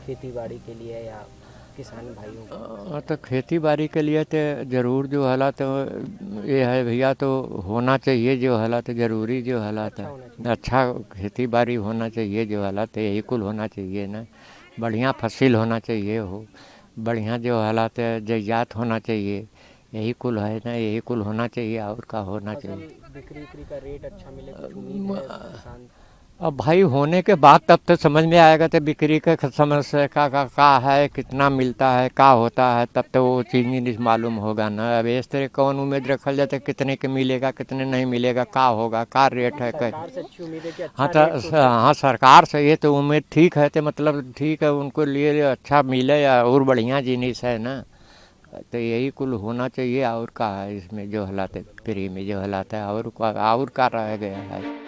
खेती बाड़ी के लिए या किसान भाइयों को? तो खेती बाड़ी के लिए तो ज़रूर जो हालात ये है भैया, तो होना चाहिए जो हालात ज़रूरी जो हालात अच्छा है। होना चाहिए। अच्छा खेती बाड़ी होना चाहिए जो हालात है, यही कुल होना चाहिए ना। बढ़िया फसल होना चाहिए हो, बढ़िया जो हालात है जैजात होना चाहिए, यही कुल है ना, यही कुल होना चाहिए और का होना फसल चाहिए। बिक्री उक्री का रेट अच्छा मिले, कुछ उम्मीद है किसान? अब भाई होने के बाद तब तो समझ में आएगा, तो बिक्री का समस्या का है, कितना मिलता है, का होता है, तब तो वो चीज़ नहीं मालूम होगा ना। अब इस तरह कौन उम्मीद रखल जाता है कितने के मिलेगा, कितने नहीं मिलेगा, का होगा, का रेट है सरकार से अच्छी उम्मीद है कि हाँ अच्छा तो रेट तो दे। हाँ, सरकार से ये तो उम्मीद ठीक है, तो मतलब ठीक है उनको लिए अच्छा मिले या और बढ़िया जिनिस है ना। तो यही कुल होना चाहिए और का है इसमें जो हालात है, फ्री में जो हालात है और का रह गया है।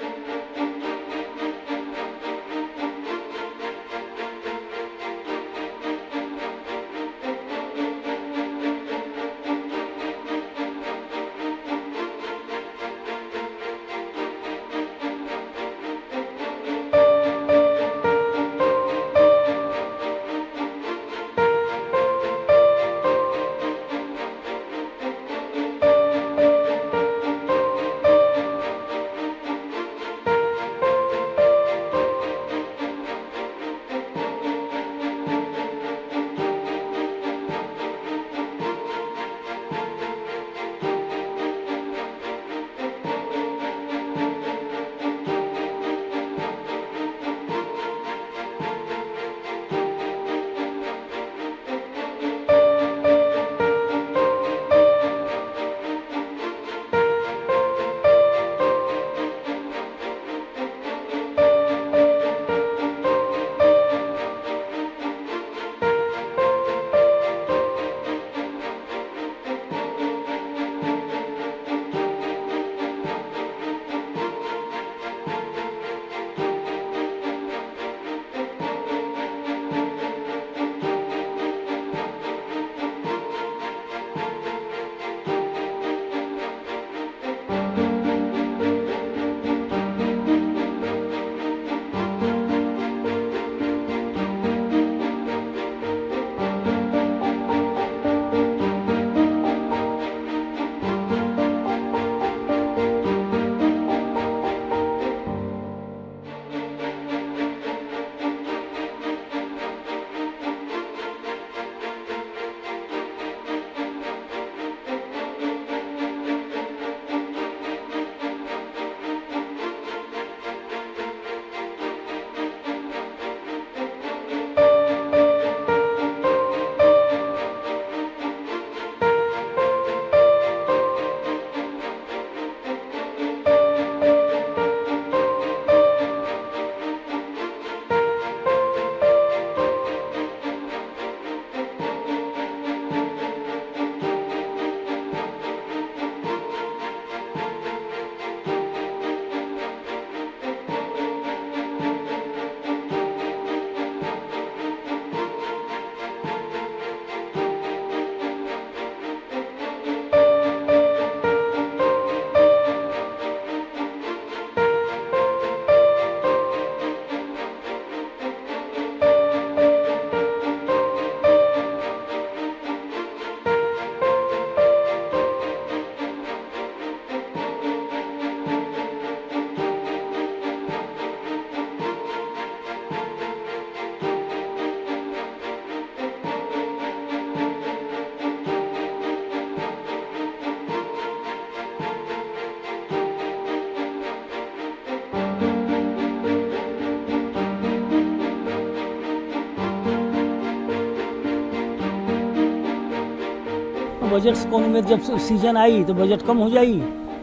बजट से कौन उम्मीद, जब सीजन आई तो बजट कम हो जाएगी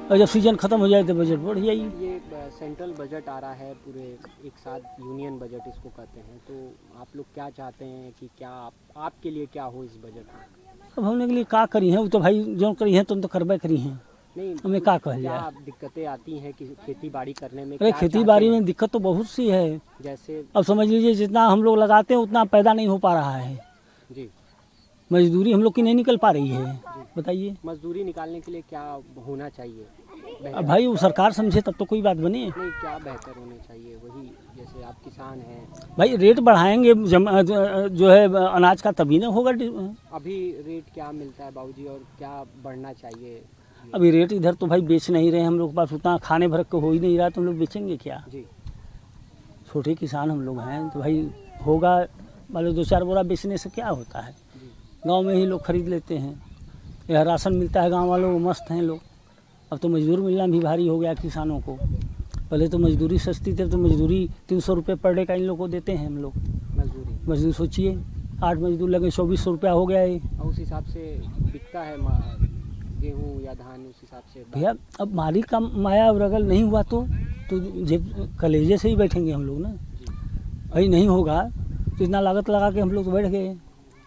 और जब सीजन खत्म हो जाए तो बजट बढ़ जाएगी। ये सेंट्रल बजट आ रहा है पूरे एक साथ, यूनियन बजट इसको कहते हैं, तो आप लोग क्या चाहते हैं कि क्या आपके लिए क्या हो इस बजट में? अब हमने के लिए का करी है, वो तो भाई जो करी है तुम तो करबे करी हैं, नहीं, हमें का कह क्या जाए। दिक्कतें आती हैं कि खेती बाड़ी करने में? अरे क्या खेती चाहते बाड़ी हैं? में दिक्कत तो बहुत सी है। जैसे? अब समझ लीजिए जितना हम लोग लगाते हैं उतना पैदा नहीं हो पा रहा है। जी। मजदूरी हम लोग की नहीं निकल पा रही है, बताइए। मजदूरी निकालने के लिए क्या होना चाहिए बेहतर? अब भाई वो सरकार समझे तब तो कोई बात बने। नहीं, क्या बेहतर होना चाहिए? वही जैसे आप किसान हैं, भाई रेट बढ़ाएंगे जो है अनाज का, तभी ना होगा। अभी रेट क्या मिलता है बाबूजी और क्या बढ़ना चाहिए? अभी रेट इधर तो भाई बेच नहीं रहे, हम लोग के पास उतना खाने भर के हो ही नहीं रहा, तो हम लोग बेचेंगे क्या? जी छोटे किसान हम लोग हैं, तो भाई होगा मान लो 2-4 बोरा बेचने से क्या होता है। गांव में ही लोग खरीद लेते हैं, यह राशन मिलता है गांव वालों को, मस्त हैं लोग। अब तो मजदूर मिलना भी भारी हो गया किसानों को। पहले तो मजदूरी सस्ती थी, तो मजदूरी 300 रुपये पर डे का इन लोग को देते हैं हम लोग। मजदूर सोचिए, 8 मजदूर लगे 2400 रुपया हो गया है। और उस हिसाब से बिकता है गेहूँ या धान, उस हिसाब से भैया अब मालिक का माया और अगर नहीं हुआ तो कलेजे से ही बैठेंगे हम लोग ना। भाई नहीं होगा तो इतना लागत लगा के हम लोग तो बैठ गए,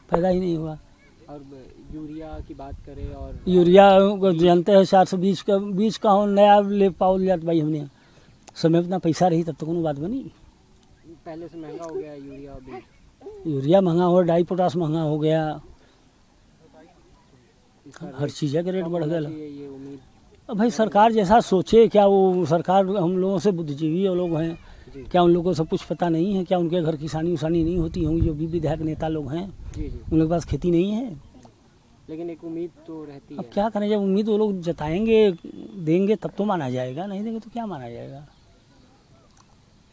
फायदा ही नहीं हुआ। और यूरिया की बात करें, और यूरिया जानते हैं 420 का बीज का हो नया ले पाओ लिया, तो भाई हमने समय उतना पैसा रही तब तो कोनो बात बनी। पहले से महंगा हो गया है यूरिया अभी। यूरिया महंगा हो, डाई पोटास महंगा हो गया, हर चीज़ का रेट बढ़ गया। ये उम्मीद अब भाई सरकार जैसा सोचे, क्या वो सरकार हम लोगों से बुद्धिजीवी लोग हैं, क्या उन लोगों को सब कुछ पता नहीं है? क्या उनके घर किसानी उसानी नहीं होती होंगी? जो भी विधायक नेता लोग हैं उन लोग के पास खेती नहीं है, लेकिन एक उम्मीद तो रहती है। अब क्या करें, जब उम्मीद वो लोग जताएंगे देंगे तब तो माना जाएगा, नहीं देंगे तो क्या माना जाएगा।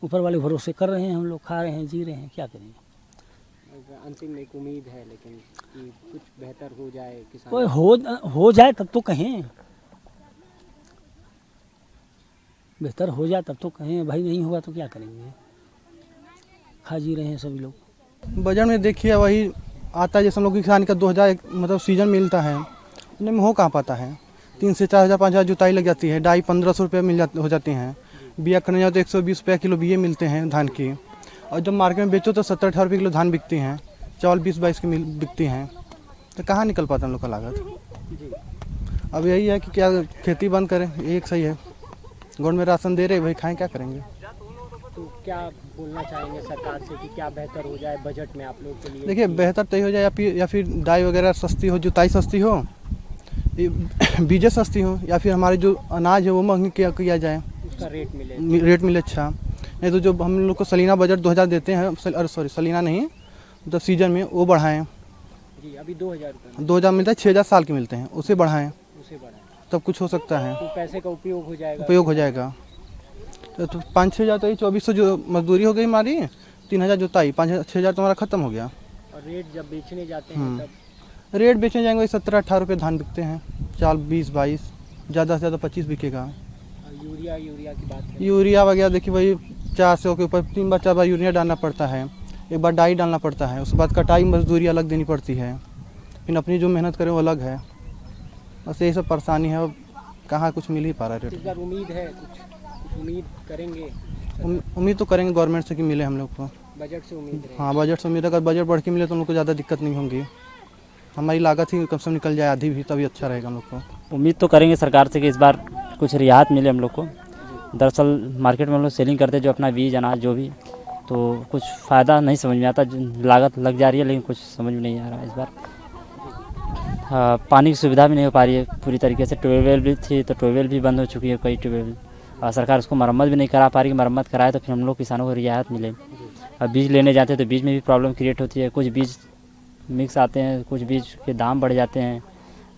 ऊपर वाले भरोसे कर रहे हैं हम लोग, खा रहे हैं, जी रहे हैं, क्या करेंगे। अंतिम एक उम्मीद है लेकिन कि कुछ बेहतर हो जाए किसान। कोई हो जाए तब तो कहें, बेहतर हो जाए तब तो कहें। भाई नहीं होगा तो क्या करेंगे, खा जी रहे हैं सभी लोग। बजट में देखिए वही आता है जैसे हम लोग किसान का 2000 मतलब सीजन मिलता है, उनमें हो कहाँ पाता है। 3 से 4 हज़ार 5 हज़ार जुताई लग जाती है, डाई 1500 रुपये हो जाती हैं। बिया करने जाओ तो 120 रुपये किलो बिये मिलते हैं धान की, और जब मार्केट में बेचो तो 70-18 रुपये किलो धान बिकती हैं, चावल 20-22 की बिकती हैं, तो कहाँ निकल पाता हम लोग का लागत। अब यही है कि क्या खेती बंद करें, ये एक सही है। गवर्नमेंट में राशन दे रहे भाई, खाएं क्या करेंगे। तो क्या बोलना चाहेंगे सरकार से कि क्या बेहतर हो जाए बजट में आप लोगों के लिए? देखिए बेहतर तो ही हो जाए, या फिर डाई वगैरह सस्ती हो, जुताई सस्ती हो, बीजें सस्ती हो, या फिर हमारे जो अनाज है वो महंगी किया जाए, उसका रेट मिले अच्छा। नहीं तो जो हम लोग को सलीना बजट 2000 देते हैं, सॉरी सलीना नहीं मतलब सीजन में, वो बढ़ाएं। जी अभी 2000 मिलता है, 6000 साल के मिलते हैं, उसे बढ़ाएं, तब कुछ हो सकता है, तो पैसे का उपयोग हो जाएगा। तो 5-6 हज़ार तो ये 2400 जो मजदूरी हो गई हमारी, 3000 जुताई, 5-6 हज़ार तुम्हारा खत्म हो गया। और रेट जब बेचने जाते हैं तब रेट बेचने जाएंगे वही 17-18 रुपये धान बिकते हैं, चावल 20-22, ज़्यादा से ज़्यादा 25 बिकेगा। यूरिया की बात है, यूरिया वगैरह देखिए वही 400 के ऊपर 3 बार 4 बार यूरिया डालना पड़ता है, एक बार डाई डालना पड़ता है, उसके बाद कटाई मजदूरी अलग देनी पड़ती है, फिर अपनी जो मेहनत करें वो अलग है। बस यही सब परेशानी है, कहाँ कुछ मिल ही पा रहा है रेट। इस बार उम्मीद है कुछ उम्मीद करेंगे? उम्मीद तो करेंगे गवर्नमेंट से कि मिले हम लोग को, बजट से उम्मीद है। हाँ बजट से उम्मीद है, अगर बजट बढ़ के मिले तो हम लोग को ज़्यादा दिक्कत नहीं होंगी, हमारी लागत ही कम से कम निकल जाए आधी भी, तभी अच्छा रहेगा हम लोग को। उम्मीद तो करेंगे सरकार से कि इस बार कुछ रियायत मिले हम लोग को। दरअसल मार्केट में हम लोग सेलिंग करते जो अपना बीज अनाज जो भी, तो कुछ फ़ायदा नहीं समझ में आता, लागत लग जा रही है लेकिन कुछ समझ में नहीं आ रहा है इस बार। हाँ, पानी की सुविधा भी नहीं हो पा रही है पूरी तरीके से, ट्यूबवेल भी थी तो ट्यूबवेल भी बंद हो चुकी है कई ट्यूबवेल, और सरकार उसको मरम्मत भी नहीं करा पा रही। मरम्मत कराए तो फिर हम लोग किसानों को रियायत मिले। अब बीज लेने जाते हैं तो बीज में भी प्रॉब्लम क्रिएट होती है, कुछ बीज मिक्स आते हैं, कुछ बीज के दाम बढ़ जाते हैं,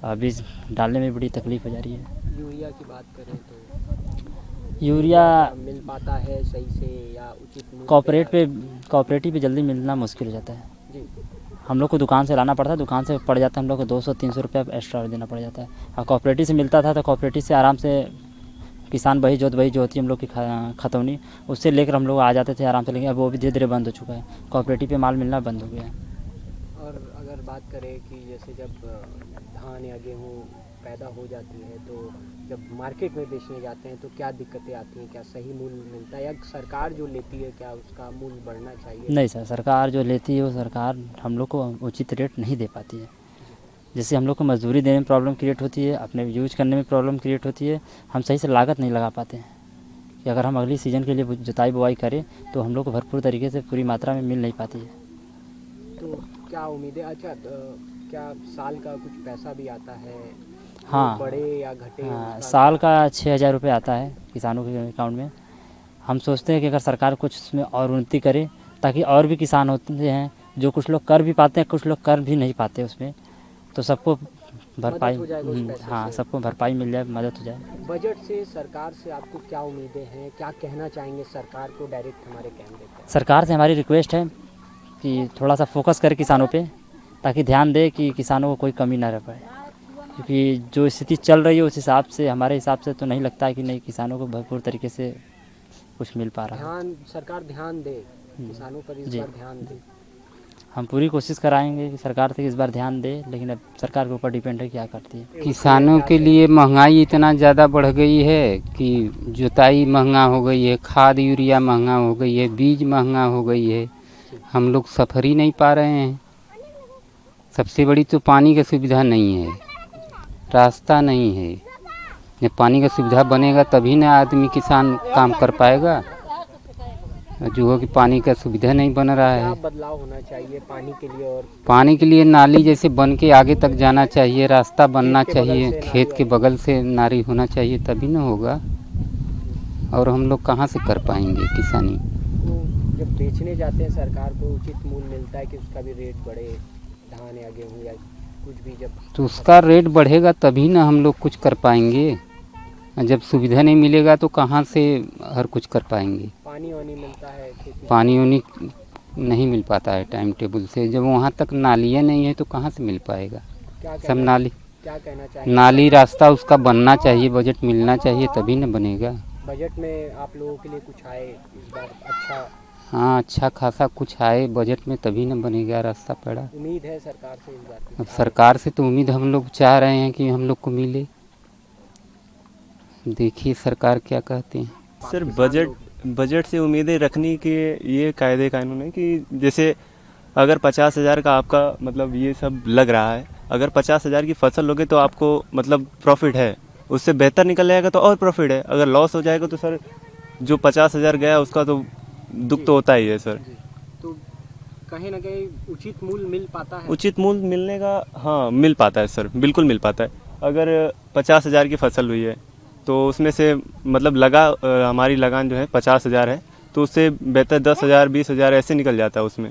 और बीज डालने में बड़ी तकलीफ हो जा रही है। यूरिया की बात करें तो यूरिया मिल पाता है सही से या उचित मूल्य कॉपरेटिव पे जल्दी मिलना मुश्किल हो जाता है जी। हम लोग को दुकान से लाना पड़ता है, दुकान से पड़ जाता है हम लोग को 200-300 रुपये एक्स्ट्रा देना पड़ जाता है। और कॉपरेटिव से मिलता था तो कॉपरेटिव से आराम से किसान वही जो होती है हम लोग की खतौनी, उससे लेकर हम लोग आ जाते थे आराम से, लेकिन अब वो भी धीरे धीरे बंद हो चुका है, कॉपरेटिव पे माल मिलना बंद हो गया है। और अगर बात करें कि जैसे जब धान या गेहूँ पैदा हो जाती है तो जब मार्केट में बेचने जाते हैं तो क्या दिक्कतें आती हैं? क्या सही मूल्य मिलता है या सरकार जो लेती है क्या उसका मूल्य बढ़ना चाहिए? नहीं सर, सरकार जो लेती है वो सरकार हम लोग को उचित रेट नहीं दे पाती है, जैसे हम लोग को मजदूरी देने में प्रॉब्लम क्रिएट होती है, अपने यूज करने में प्रॉब्लम क्रिएट होती है, हम सही से लागत नहीं लगा पाते हैं कि अगर हम अगली सीज़न के लिए जुताई बुआई करें तो हम लोग को भरपूर तरीके से पूरी मात्रा में मिल नहीं पाती है। तो क्या उम्मीद है? अच्छा, क्या साल का कुछ पैसा भी आता है? हाँ। बढ़े या घटे? हाँ, उसका साल का 6,000 रुपये आता है किसानों के अकाउंट में। हम सोचते हैं कि अगर सरकार कुछ इसमें और उन्नति करे, ताकि और भी किसान होते हैं जो कुछ लोग कर भी पाते हैं, कुछ लोग कर भी नहीं पाते उसमें, तो सबको भरपाई मदद हो जाएगा उस पैसे हाँ, से। सबको भरपाई मिल जाए, मदद हो जाए। बजट से, सरकार से आपको क्या उम्मीदें हैं? क्या कहना चाहेंगे सरकार को डायरेक्ट हमारे कैमरे पर? सरकार से हमारी रिक्वेस्ट है कि थोड़ा सा फोकस करे किसानों पे, ताकि ध्यान दे कि किसानों को कोई कमी ना रह पाए, क्योंकि जो स्थिति चल रही है उस हिसाब से, हमारे हिसाब से तो नहीं लगता है कि नहीं किसानों को भरपूर तरीके से कुछ मिल पा रहा है। सरकार ध्यान दे किसानों पर, इस जी। बार ध्यान दे। हम पूरी कोशिश कराएंगे कि सरकार से इस बार ध्यान दे, लेकिन अब सरकार के ऊपर डिपेंड है क्या करती है। किसानों के लिए महंगाई इतना ज़्यादा बढ़ गई है कि जुताई महंगा हो गई है, खाद यूरिया महंगा हो गई है, बीज महंगा हो गई है, हम लोग सफ़र ही नहीं पा रहे हैं। सबसे बड़ी तो पानी की सुविधा नहीं है, रास्ता नहीं है। जब पानी का सुविधा बनेगा तभी ना आदमी किसान काम कर पाएगा, जो है कि पानी का सुविधा नहीं बन रहा है। क्या बदलाव होना चाहिए पानी के लिए? और पानी के लिए नाली जैसे बन के आगे तक जाना चाहिए, रास्ता बनना खेत के बगल चाहिए, से नाली खेत के बगल से नाली होना चाहिए, तभी ना होगा। और हम लोग कहाँ से कर पाएंगे किसानी? तो जब बेचने जाते हैं सरकार को उचित मूल्य मिलता है कि उसका भी रेट बढ़े, धान या गेहूँ या कुछ भी? जब तो उसका रेट बढ़ेगा तभी ना हम लोग कुछ कर पाएंगे। जब सुविधा नहीं मिलेगा तो कहाँ से हर कुछ कर पाएंगे? पानी वानी मिलता है खेती? पानी वानी नहीं मिल पाता है टाइम टेबल से। जब वहाँ तक नालियाँ नहीं है तो कहाँ से मिल पाएगा? क्या सब नाली, क्या कहना चाहिए? नाली रास्ता उसका बनना चाहिए, बजट मिलना चाहिए तभी ना बनेगा। बजट में आप लोगों के लिए कुछ आए इस बार? अच्छा, हाँ, अच्छा खासा कुछ आए बजट में तभी ना बनेगा रास्ता पड़ा। उम्मीद है सरकार से इस बार कुछ अब आए? सरकार से तो उम्मीद हम लोग चाह रहे हैं कि हम लोग को मिले। देखिए सरकार क्या कहते हैं। सर, बजट से उम्मीदें रखने के ये कायदे कानून है कि जैसे अगर 50,000 का आपका मतलब ये सब लग रहा है, अगर 50,000 की फसल लोगे तो आपको मतलब प्रॉफिट है, उससे बेहतर निकल जाएगा तो और प्रॉफिट है। अगर लॉस हो जाएगा तो सर जो 50,000 गया उसका तो दुख तो होता ही है सर। तो कहीं ना कहीं उचित मूल्य मिल पाता है? उचित मूल्य मिलने का, हाँ, मिल पाता है सर, बिल्कुल मिल पाता है। अगर 50,000 की फसल हुई है तो उसमें से मतलब हमारी लगान जो है 50,000 है, तो उससे बेहतर 10,000 20,000 ऐसे निकल जाता है उसमें।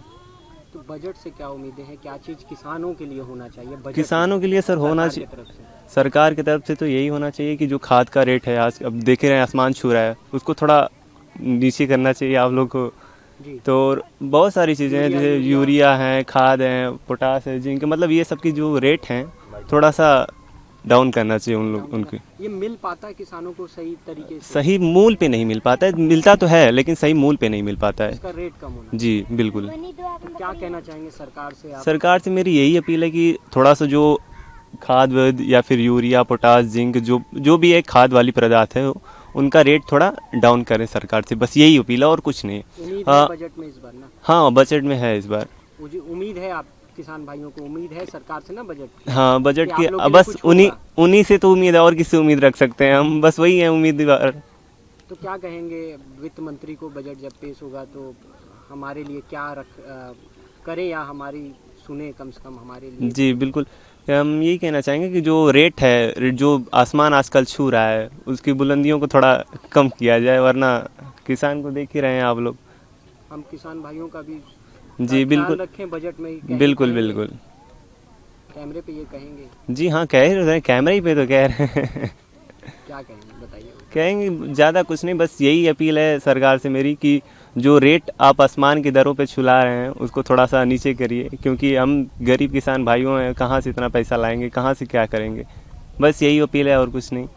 तो बजट से क्या उम्मीदें हैं? क्या चीज़ किसानों के लिए होना चाहिए बजट किसानों के लिए सर होना सरकार चाहिए, की तरफ से? सरकार की तरफ से तो यही होना चाहिए कि जो खाद का रेट है आज अब देख रहे हैं आसमान छू रहा है, उसको थोड़ा नीचे करना चाहिए आप लोग को। जी। तो बहुत सारी चीज़ें हैं जैसे यूरिया है, खाद है, पोटास है, जिंक, मतलब ये सब की जो रेट हैं थोड़ा सा डाउन करना चाहिए उन लोग उनकी। ये मिल पाता है किसानों को सही तरीके से? सही मूल्य पे नहीं मिल पाता है, मिलता तो है लेकिन सही मूल्य पे नहीं मिल पाता है। इसका रेट कम होना? जी बिल्कुल। तो क्या कहना चाहेंगे सरकार से आप? सरकार से मेरी यही अपील है कि थोड़ा सा जो खाद वाद या फिर यूरिया, पोटास, जिंक, जो भी एक खाद वाली पदार्थ है उनका रेट थोड़ा डाउन करें सरकार से, बस यही अपील है और कुछ नहीं। उम्मीद है बजट में इस बार ना? हाँ, बजट में है इस बार। मुझे उम्मीद है, आप किसान भाइयों को उम्मीद है सरकार से ना बजट? हाँ, बजट कि के आप लोग के लिए बस कुछ उन्हीं से तो उम्मीद है, और किससे उम्मीद रख सकते हैं हम? बस वही है उम्मीदवार। तो क्या कहेंगे वित्त मंत्री को बजट जब पेश होगा तो हमारे लिए क्या करें या हमारी सुने कम से कम हमारे लिए? जी बिल्कुल, हम यही कहना चाहेंगे कि जो रेट है, जो आसमान आजकल छू रहा है, उसकी बुलंदियों को थोड़ा कम किया जाए, वरना किसान को देख ही रहे हैं आप लोग। हम किसान भाइयों का भी जी ख्याल बिल्कुल, रखें बजट में ही बिल्कुल कहेंगे? बिल्कुल। कैमरे पे ये कहेंगे? जी हाँ, कह ही रहे हैं, कैमरे ही पे तो कह रहे हैं। क्या कहेंगे बताइए? कहेंगे ज़्यादा कुछ नहीं, बस यही अपील है सरकार से मेरी कि जो रेट आप आसमान की दरों पे छुला रहे हैं उसको थोड़ा सा नीचे करिए, क्योंकि हम गरीब किसान भाइयों हैं, कहाँ से इतना पैसा लाएंगे, कहाँ से क्या करेंगे। बस यही अपील है और कुछ नहीं।